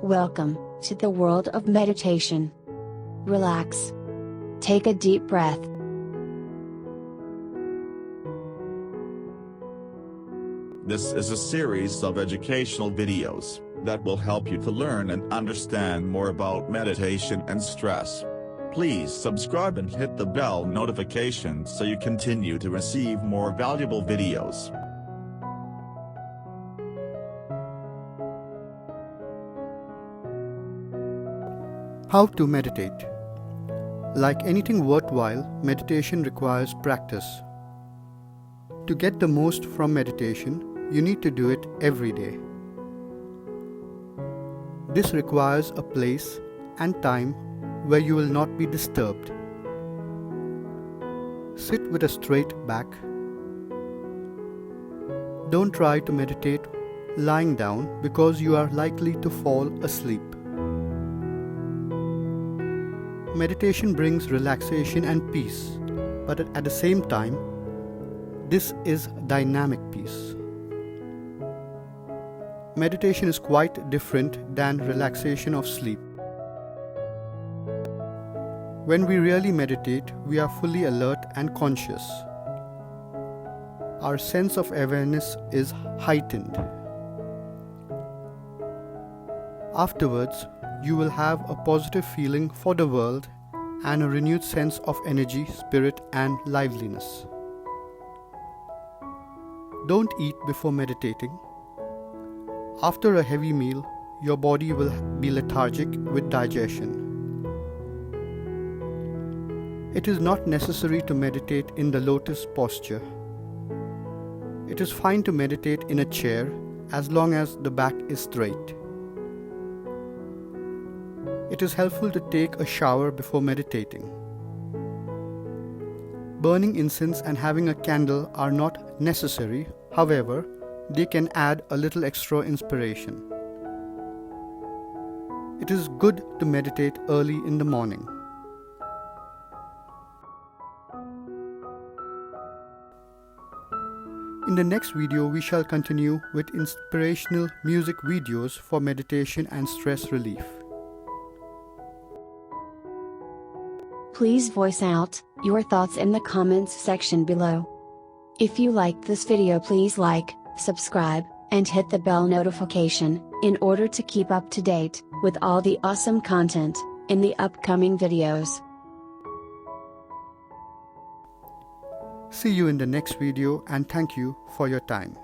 Welcome to the world of meditation. Relax. Take a deep breath. This is a series of educational videos that will help you to learn and understand more about meditation and stress. Please subscribe and hit the bell notification so you continue to receive more valuable videos. How to meditate. Like anything worthwhile, meditation requires practice. To get the most from meditation, you need to do it every day. This requires a place and time where you will not be disturbed. Sit with a straight back. Don't try to meditate lying down because you are likely to fall asleep. Meditation brings relaxation and peace, but at the same time, this is dynamic peace. Meditation is quite different than relaxation of sleep. When we really meditate, we are fully alert and conscious. Our sense of awareness is heightened. Afterwards, you will have a positive feeling for the world and a renewed sense of energy, spirit, and liveliness. Don't eat before meditating. After a heavy meal, your body will be lethargic with digestion. It is not necessary to meditate in the lotus posture. It is fine to meditate in a chair as long as the back is straight. It is helpful to take a shower before meditating. Burning incense and having a candle are not necessary, however, they can add a little extra inspiration. It is good to meditate early in the morning. In the next video, we shall continue with inspirational music videos for meditation and stress relief. Please voice out your thoughts in the comments section below. If you liked this video, please like, subscribe, and hit the bell notification in order to keep up to date with all the awesome content in the upcoming videos. See you in the next video, and thank you for your time.